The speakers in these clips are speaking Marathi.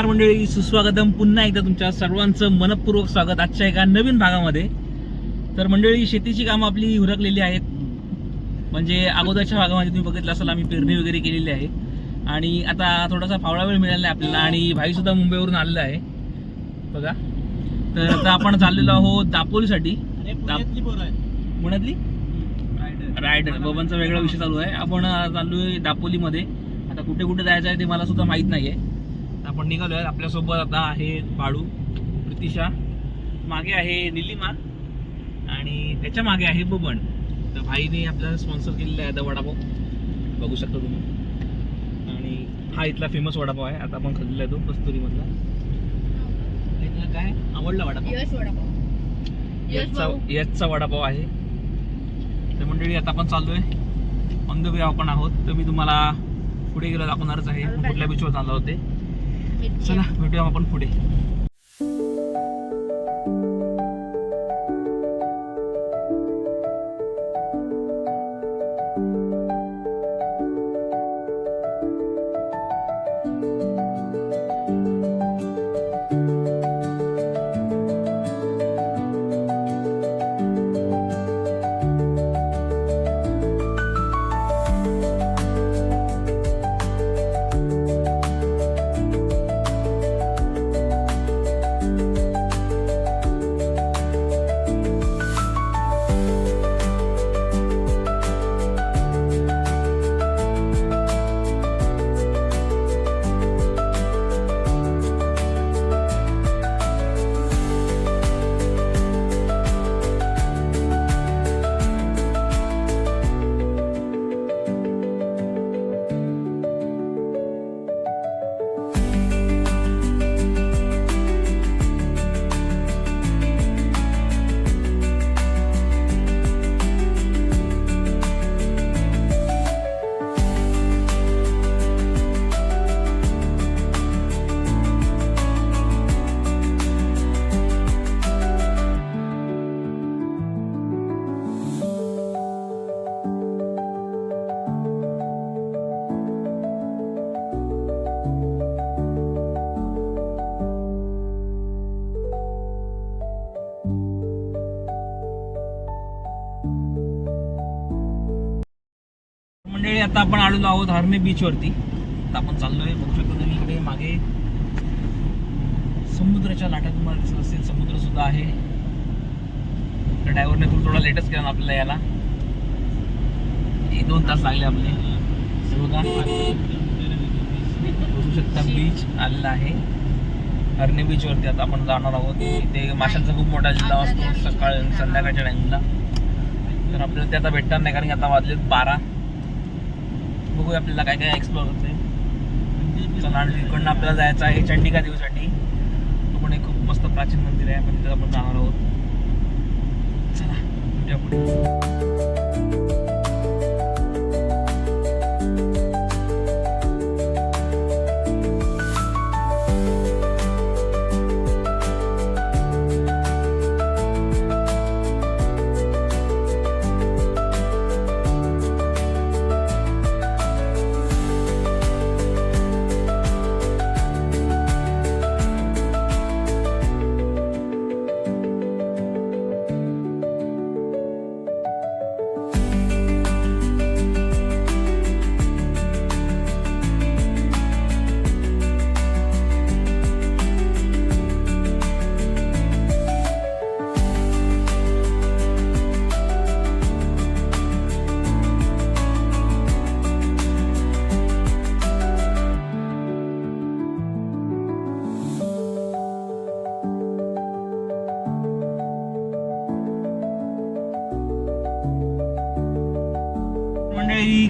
नमस्कार मंडळी, सुस्वागतम. पुन्हा एकदा तुमच्या सर्वांचं मनपूर्वक स्वागत आजच्या एका नवीन भागामध्ये. तर मंडळी, शेतीची कामं आपली उरकलेली आहेत. म्हणजे अगोदरच्या भागामध्ये तुम्ही बघितलं असाल, आम्ही पेरणी वगैरे केलेली आहे आणि आता थोडासा फावळा वेळ मिळाला आहे आपल्याला आणि भाई सुद्धा मुंबईवरून आलेला आहे बघा. तर आता आपण चाललेलो आहोत दापोलीसाठी. पुण्यातली रायडर बबांचा वेगळा विषय चालू आहे. आपण चाललोय दापोलीमध्ये. आता कुठे कुठे जायचं आहे ते मला सुद्धा माहीत नाही आहे. आपण निघालो आहे. आपल्यासोबत आता आहे बाळू, प्रितिशा, मागे आहे निलिमा आणि त्याच्या मागे आहे बबन. तर भाईने आपल्याला स्पॉन्सर केलेला आहे द वडापाव, बघू शकता तुम्ही. आणि हा इथला फेमस वडापाव आहे. आता आपण खाल्लेला आहे तो कस्तुरीमधला. इथला काय आवडला वडापाव? यशचा वडापाव आहे. तर मंडळी, आता आपण चाललोय ऑन द वे आपण आहोत. तर मी तुम्हाला पुढे गेलो दाखवणारच आहे कुठल्या बीचवर चाललो होते. चला भेटूया आपण पुढे. आता आपण आलेलो आहोत हरणे बीच वरती. आता आपण चाललोय, बघू शकतो तुम्ही इकडे मागे समुद्राच्या लाटा तुम्हाला दिसत असेल. समुद्र सुद्धा आहे. ड्रायव्हरने थोडा लेटच केला आपल्याला याला. 1-2 तास लागले आपले. बघा, बघू शकता बीच आलेला आहे हरणे बीच वरती. आता आपण जाणार आहोत. इथे माशांचा खूप मोठा जिल्हा असतो सकाळ संध्याकाळच्या टाइमला. तर आपल्याला ते आता भेटणार नाही कारण की आता वाजलेत 12. बघूया आपल्याला काय काय एक्सप्लोर करतोय. चला, आणि इकडनं आपल्याला जायचं आहे चंडिका देवीसाठी. तो पण एक खूप मस्त प्राचीन मंदिर आहे. आपण तिथे आपण जाणार आहोत. चला भेटूया पुढे.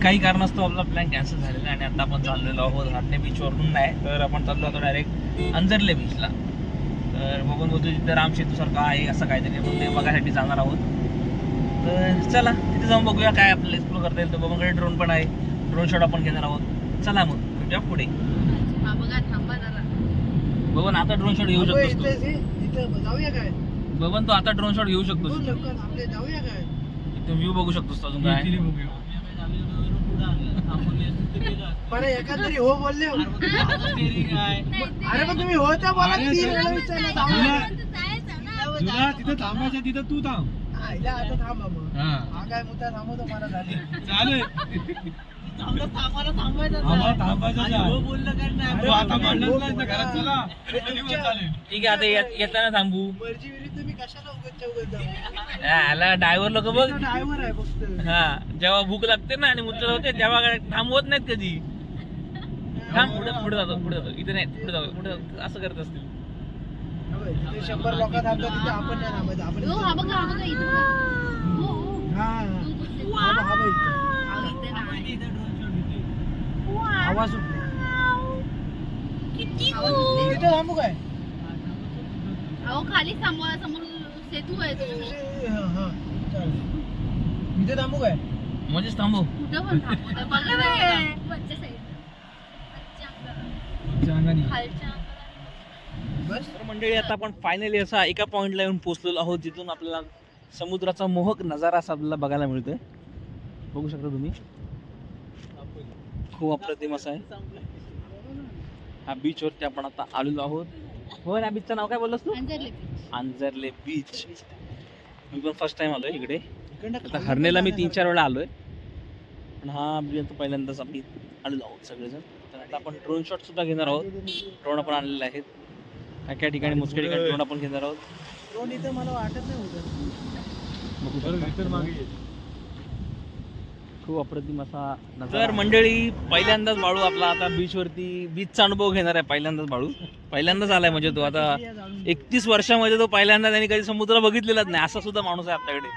काही कारणास्तव आपला प्लॅन कॅन्सल झालेला आहे आणि आता आपण चाललेलो आहोत हरणे बीचवरून नाही तर आपण चाललो होतो डायरेक्ट अंजरले बीचला. तर बघून बोलतो तिथे राम सेतूसारखं आहे असं काहीतरी, आपण ते बघायसाठी जाणार आहोत. तर चला तिथे जाऊन बघूया काय आपल्याला एक्सप्लोर करता येईल. तर बघूनकडे ड्रोन पण आहे, ड्रोन शॉट आपण घेणार आहोत. चला मग भेटूया पुढे. बघून आता ड्रोन शॉट घेऊ शकतोस तू. बघून तू आता ड्रोन शॉट घेऊ शकतोस. इथे व्ह्यू बघू शकतोस अजून काय. पण एका तरी हो बोलले हो. अरे पण तुम्ही हो त्या बोला की मला विचारलं तुला तिथं थांबायचं तिथं तू थांब. आईला आता थांबा मग. हा हा काय मुद्दा थांबवतो मला झाली. चालेल. आम्हाला थांबायचं आम्हाला थांबायचं आहे. हो बोललं काय नाही. तू आता भांडणच नाही तर घरात चला. चालेल. ठीक आहे आता येताना थांबू. मर्जी विरुद्ध तुम्ही कशाला उगत जाऊ. याला ड्रायव्हर लोक बघ ड्रायव्हर आहे फक्त. हा जेव्हा भूक लागते ना आणि मुद्दा होते तेव्हा काय थांबवत नाहीत कधी. थांब पुढे पुढे जातो इथे नाही पुढे जातो पुढे असं करत असतील. तिथे 100 लोक थांबतात तिथे आपण नाही थांबायचं. आपण हो, हा बघा, हा बघा, इथं बघा. हो, हो. हा हा बघ इथे. आवाज सुटले. किती आवाज सुटले. तिथे थांबू काय? अहो खाली समोर सेतू आहे तो. हा हा चालेल. इथे थांबू काय? मध्येच थांबव. कुठं पण थांबवतं. बघा ना हे. वरच्या साईडला. खालच्या बस तर मंडळी आता आपण फायनली असा एका पॉइंटला येऊन पोहोचलेलो आहोत जिथून आपल्याला समुद्राचा मोहक नजारा असा आपल्याला बघायला मिळतोय. बघू शकता तुम्ही खूप अप्रतिम असा आहे हा बीच वरती आपण आता आलेलो आहोत. हो या बीचचं नाव काय बोललास तू? अंजरले. आंजर्ले बीच. मी पण फर्स्ट टाइम आलोय इकडे. इकडनं आता हरणेला मी 3-4 वेळा आलोय पण हा बीच पहिल्यांदाच आम्ही आलेलो आहोत सगळेजण. तर आता आपण ड्रोन शॉट सुद्धा घेणार आहोत. ड्रोन आपण आणलेले आहेत. काय ठिकाणी मुसक्या ठिकाणी ड्रोन आपण घेणार आहोत. ड्रोन इथं मला वाटत नाही होतं. खूप अप्रतिम असा तर मंडळी पहिल्यांदाच बाळू आपला आता बीचचा अनुभव घेणार आहे. पहिल्यांदाच आलाय म्हणजे तो आता 31 वर्षामध्ये तो पहिल्यांदा त्यांनी कधी समुद्र बघितलेलाच नाही असा सुद्धा माणूस आहे आपल्याकडे.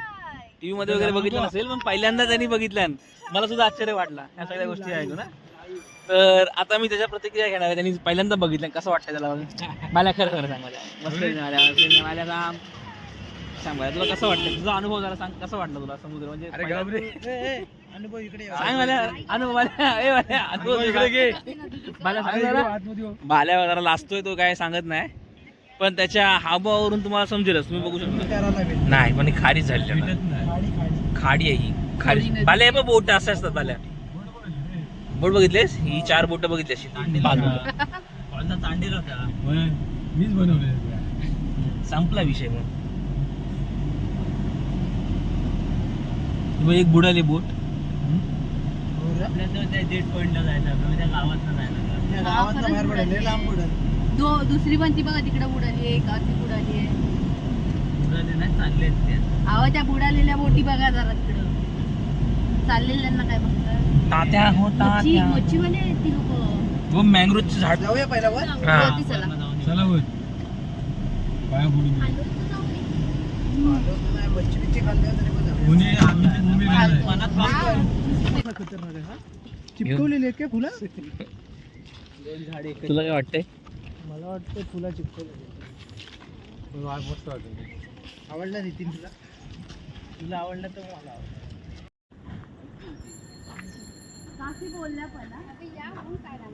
टीव्ही मध्ये वगैरे बघितलं नसेल पण पहिल्यांदा त्यांनी बघितलं. मला सुद्धा आश्चर्य वाटला या सगळ्या गोष्टी ऐकून ना. तर आता मी त्याच्या प्रतिक्रिया घेणार आहे. त्यांनी पहिल्यांदा बघितलं कसं वाटतं त्याला. मला खरं सांग माझ्या मस्त माझ्या काम सांग मला तुला कसं वाटतं तुझा अनुभव जरा सांग. कसं वाटलं तुला समुद्र म्हणजे अनुभव इकडे सांग मला अनुभव मला सांग जरा. बाल्या जरा लाजतोय तो काय सांगत नाही पण त्याच्या हावभावावरून तुम्हाला समजेलच. तुम्ही बघू शकता नाही पण खारी झाली खाडी आहे ही खाडी. बाल्या पण बोट असं असतात बाल्या. बोट बघितलेस ही 4 बोट बघितली अशी तांडेल होता मीच बनवले. संपला विषय मग. एक बुडाली बोट डेट पॉइंटला जायचं त्या गावात बाहेर पडेल लांब पडेल. दुसरी पण ती बघा तिकडे बुडाली आहे. एक अशी बुडाली आहे. बुडाले नाही चांगले आहेत ते. अहो त्या बुडालेल्या बोटी बघा जरा तिकडं. चाललेल्यांना काय बघता. तात्या होता मच्छीवाले आहेत ती लोक. वो मँग्रोवचं झाड. जाऊया पहिला वर. हा. चला. चला वर पाया बुडून मच्छी बिच्छी खाल्ली तरी पण जाऊया. कोणी आम्ही ते भूमी गेलोय. खतरनाक आहे हा. चिपकवलेली आहेत काय फुलं? तुला काय वाटतंय? मला वाटतं फुला चिपकवलेली. मस्त वाटत. आवडला नितीन तुला? तुला आवडलं तर मला आवडलं. काकी बोलल्या पण हा. या म्हणून काय राहिलं.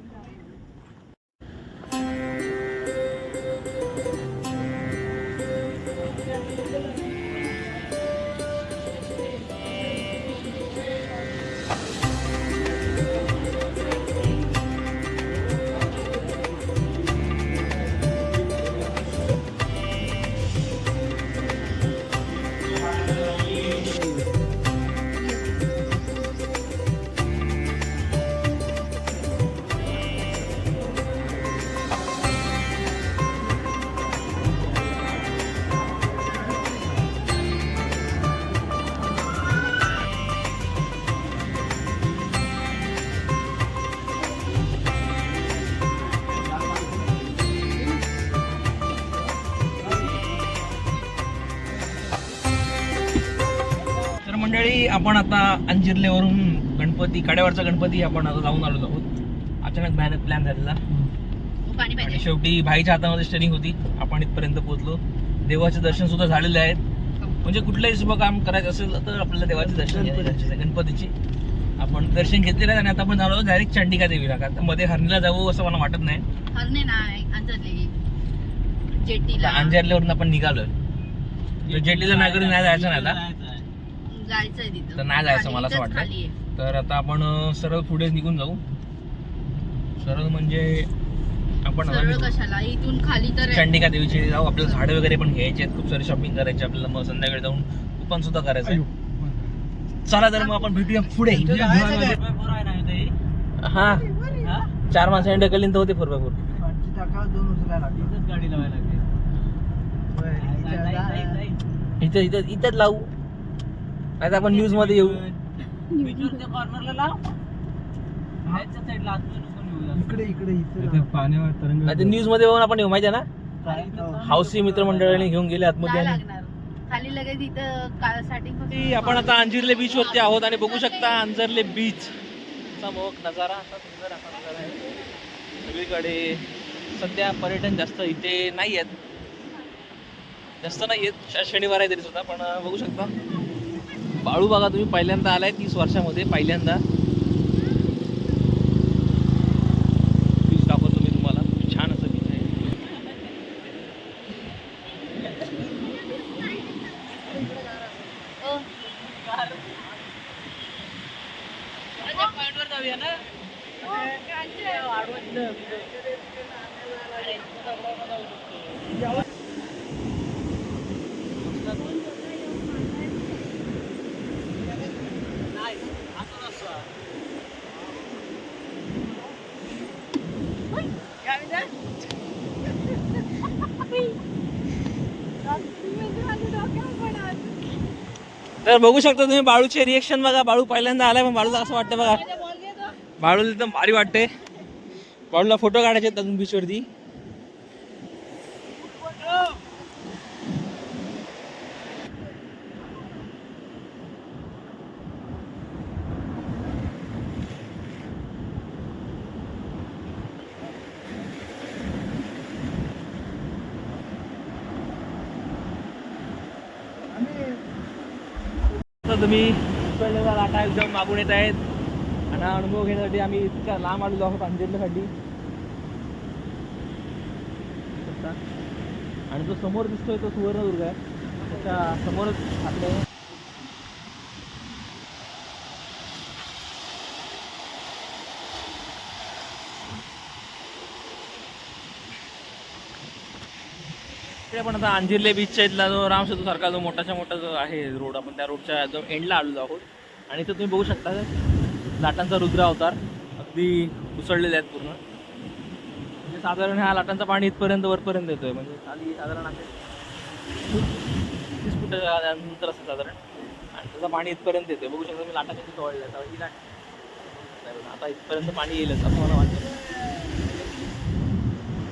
मंडळी आपण आता अंजिर्लेवरून गणपती कड्यावरचा गणपती आपण आता जाऊन आलो आहोत. अचानक भयानक प्लॅन झालेला पाणी आणि पाहिजे. शेवटी भाईच्या हातामध्ये स्टेरिंग होती. आपण इथपर्यंत पोहोचलो. देवाचे दर्शन सुद्धा झालेले आहेत. म्हणजे कुठलंही शुभ काम करायचं असेल तर आपल्याला देवाचे दर्शन घ्यायचे. गणपतीची आपण दर्शन घेतलेलं आहे आणि आता आपण आलो डायरेक्ट चंडिका देवीला. का मध्ये हरणीला जाऊ असं मला वाटत नाही. हरणे नाही अंजरले जेटीला. अंजिर्लेवरून आपण निघालोय. जेटीला नागरी नाही जायचं नाही आता. जायचंय तिथं. तर नाही जायचं खाली, मला असं इथंच वाटतं. खाली आहे. तर आता आपण सरळ पुढे निघून जाऊ. सरळ म्हणजे आपण आता सरळ कशाला इथून खाली तर आहे. चंडिका देवीचे जाऊ. आपल्याला झाडं वगैरे पण घ्यायचे आहेत, खूप सारी शॉपिंग करायची आपल्याला. मग संध्याकाळी जाऊन कुपन सुद्धा करायचं आहे. चला तर मग आपण भेटूया पुढे. हा 4 माणसांनी ढकलली तर होते 4x4. 2 उचलायला लागले. गाडी लावायला लागली. इथं इथं इथंच लावू, नाही तर आपण न्यूज मध्ये येऊ. कॉर्नरला लाव. बाहेरच्या साईडला आतमध्ये नको नेऊ. इकडे इकडे इथे इथे पाण्यावर तरंग. नाही तर न्यूज मध्ये येऊन आपण येऊ, माहिती आहे ना. हौसी मित्रमंडळाने घेऊन गेले आतमध्ये. जायला आणि लागणार खाली लगेच इथं स्टार्टिंग आपण आता अंजिरले बीच वरती आहोत आणि बघू शकता अंजरले बीच चा मोहक नजारा. असा सुंदर असा नजारा आहे सगळीकडे. सध्या पर्यटन जास्त इथे नाही आहेत, जास्त नाही आहेत. शनिवार आहे तरी सुद्धा. पण बघू शकता बाळू बघा तुम्ही, पहिल्यांदा आलाय 30 वर्षामध्ये पहिल्यांदा. बीच दाखवतो मी तुम्हाला, खूप छान असं बीच आहे. पॉइंटवर जाऊया ना. तर बघू शकता तुम्ही बाळूचे रिएक्शन बघा. बाळू पहिल्यांदा आलाय, पण बाळूला असं वाटतं बघा, बाळूला एकदम भारी वाटते. बाळूला फोटो काढायचे आहेत अजून बीच वरती. तुम्ही उचललेला लाटा एकदम मागून येत आहेत आणि हा अनुभव घेण्यासाठी आम्ही इतक्या लांब आलेलो आहोत अंजिरल्यासाठी. आणि जो समोर दिसतोय तो सुवर्णदुर्ग आहे, त्याच्या समोरच आपले इकडे पण आता अंजिरले बीचच्या इथला जो रामसेतू सारखा जो मोठाच्या मोठा जो आहे रोड, आपण त्या रोडच्या जो एंडला आलेलो आहोत. आणि इथं तुम्ही बघू शकता लाटांचा रुद्र अवतार अगदी उसळलेले आहेत पूर्ण. म्हणजे साधारण ह्या लाटांचं पाणी इथपर्यंत वरपर्यंत येतोय. म्हणजे खाली साधारण असे 30 फूट नंतर असं साधारण, आणि त्याचं पाणी इथपर्यंत येतोय. बघू शकता मी लाटा किती तोडल्या आहेत. ही लाट आता इथपर्यंत पाणी येईलच असं मला वाटतं.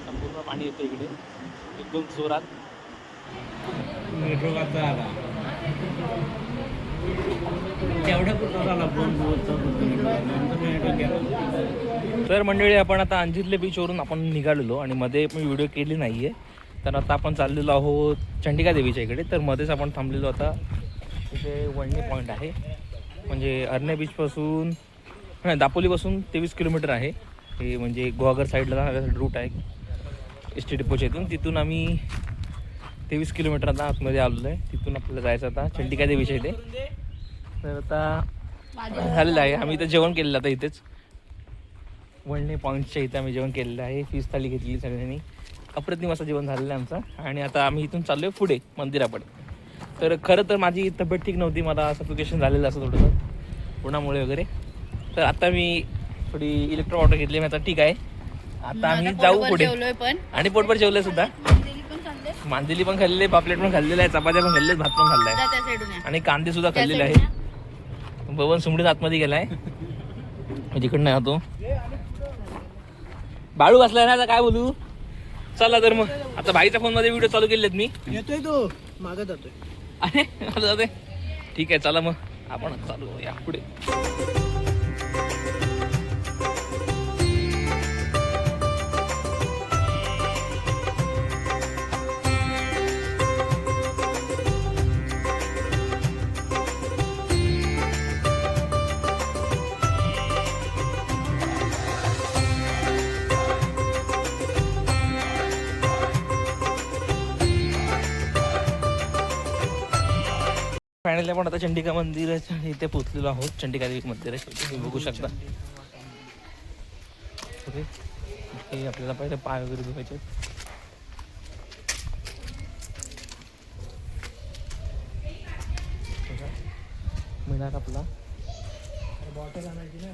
संपूर्ण पाणी येतं इकडे एकदम जोरात. मेट्रो आता आला. तर मंडळी आपण आता अंजिरले बीचवरून आपण निघालेलो आणि मध्ये पण व्हिडिओ केली नाही आहे. तर आता आपण चाललेलो आहोत चंडिका देवीच्या इकडे. तर मध्येच आपण थांबलेलो. आता इथे वळणी पॉईंट आहे, म्हणजे अरण्या बीचपासून नाही दापोलीपासून 23 किलोमीटर आहे हे. म्हणजे गुहागर साईडला जाण्यासाठी रूट आहे एस टी डिपोच्या इथून. तिथून आम्ही 23 किलोमीटर आता आतमध्ये आलेलो आहे. तिथून आपल्याला जायचं आता चंडिका देवीच्या इथे. तर आता झालेलं आहे. आम्ही इथं जेवण केलेलं आता इथेच वळणे पॉईंटच्या इथे आम्ही जेवण केलेलं आहे. फिश थाळी घेतलेली सगळ्यांनी. अप्रतिम असं जेवण झालेलं आहे आमचं. आणि आता आम्ही इथून चाललो आहे पुढे मंदिराकडे. तर खरं तर माझी तब्येत ठीक नव्हती, मला सफोकेशन झालेलं असं थोडंसं उन्हामुळे वगैरे. तर आता मी थोडी इलेक्ट्रो वॉटर घेतली, मी आता ठीक आहे. आता आम्ही जाऊ पुढे. आणि पोटभर जेवलं सुद्धा. मांदेली पण खाल्लेले, पापलेट पण खाल्लेलं आहे, चपात्या पण खाल्लेले, भात पण खाल्लाय आणि कांदे सुद्धा खाल्लेले आहे. बबन सुमडीत आतमध्ये गेलाय, तिकडनं येतो. बाळू बसलाय ना, आता काय बोलू. चला तर मग आता भाईच्या फोन मध्ये व्हिडिओ चालू केलेत मी. येतोय तो मागं जातोय. अरे जाते, ठीक आहे. चला मग आपण चालू या पुढे. फायनली आपण आता चंडिका मंदिराच्या इथे पोहोचलेलो आहोत. चंडिका देवी मंदिराच्या इथे तुम्ही बघू शकता. ओके, हे आपल्याला पहिले पाय वगैरे धुवायचे आहेत. मिळणार आपला बॉटल आणायची ना,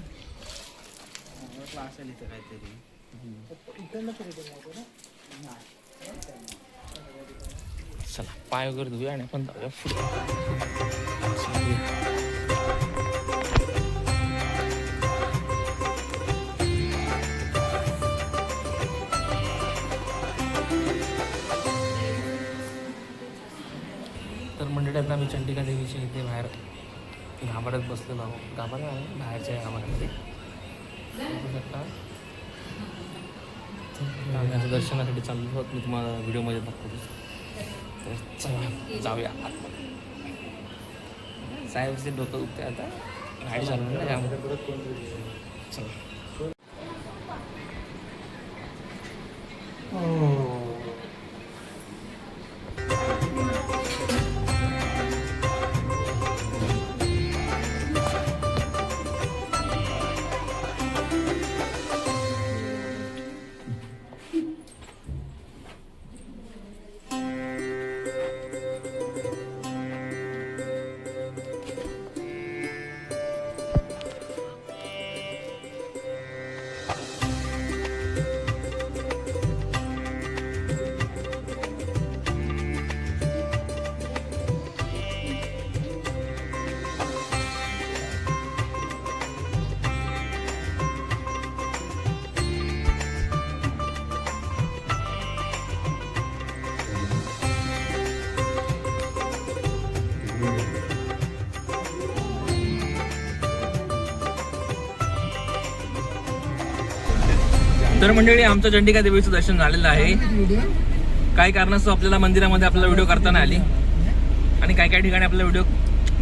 असेल इथं काहीतरी. इकडनं तरी बनवतो ना. चला पाय वगैरे धुया आणि आपण जाऊया पुढे. तर मंडळी आता आम्ही चंडिका देवीच्या इथे बाहेर गाभाऱ्यात बसलेलो आहोत. गाभारा आहे बाहेरच्या गाभाऱ्यामध्ये बघू शकता. आम्ही आता दर्शनासाठी चाललो आहोत. मी तुम्हाला व्हिडिओमध्ये दाखवतो. तर चला जाऊया आतमध्ये. साहेबचे डोकं दुखते आता, गाडी चालवून ना त्यामध्ये परत कोण. चला तर मंडळी आमचं चंडिका देवीचं दर्शन झालेलं आहे. काही कारणास्तव आपल्याला मंदिरामध्ये आपल्याला व्हिडिओ करता नाही आली आणि काही काही ठिकाणी आपल्याला व्हिडिओ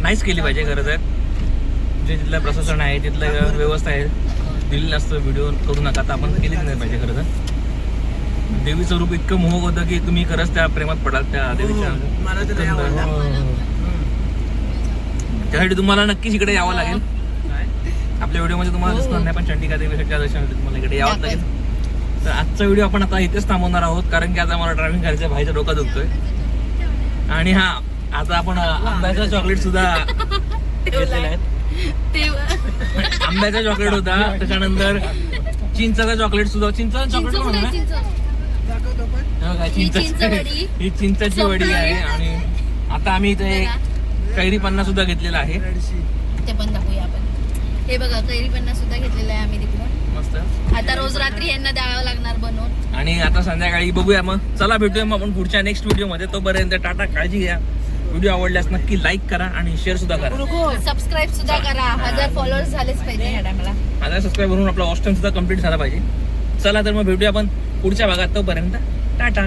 नाहीच केली पाहिजे. खरं तर जे तिथलं प्रशासन आहे, तिथलं व्यवस्था आहे, दिलेलं असतं व्हिडिओ करू नका, तर आपण केलीच नाही पाहिजे. खरं तर देवीचं रूप इतकं मोहक होतं की तुम्ही खरंच त्या प्रेमात पडाल त्या देवीच्या. त्यासाठी तुम्हाला नक्कीच इकडे यावं लागेल. आपल्या व्हिडिओमध्ये तुम्हाला दिसणार नाही पण चंडिका देवीच्या दर्शनासाठी तुम्हाला इकडे यावं लागेल. तर आजचा व्हिडिओ आपण आता इथेच थांबवणार आहोत कारण की आता मला ड्रायव्हिंग करायचं, भाईचा डोका दुखतोय. आणि हा आता आपण आंब्याचा चॉकलेट सुद्धा घेतलेला आहे. आंब्याचा चॉकलेट होता, त्याच्यानंतर चिंचाचा चॉकलेट सुद्धा. चिंचाचा चॉकलेट पण होता ना, ही चिंचाची वडी आहे. आणि आता आम्ही इथे कैरी पन्ना सुद्धा घेतलेला आहे. ते पण दाखवूया आपण. हे बघा कैरी पन्ना सुद्धा घेतलेला आहे आम्ही तिकडून. मस्त. आता रोज रात्री यांना द्यावं लागणार बनवून. आणि आता संध्याकाळी बघूया. मग चला भेटूया मग आपण पुढच्या नेक्स्ट व्हिडिओ मध्ये. तोपर्यंत टाटा, काळजी घ्या. व्हिडिओ आवडल्यास नक्की लाईक करा आणि शेअर सुद्धा करा. सबस्क्राईब सुद्धा करा. 1000 फॉलोअर्स झालेच पाहिजे ह्या टायमाला. 1000 सबस्क्राईब करून आपला वॉच टाइम सुद्धा कम्प्लीट झाला पाहिजे. चला तर मग भेटूया आपण पुढच्या भागात. तोपर्यंत टाटा.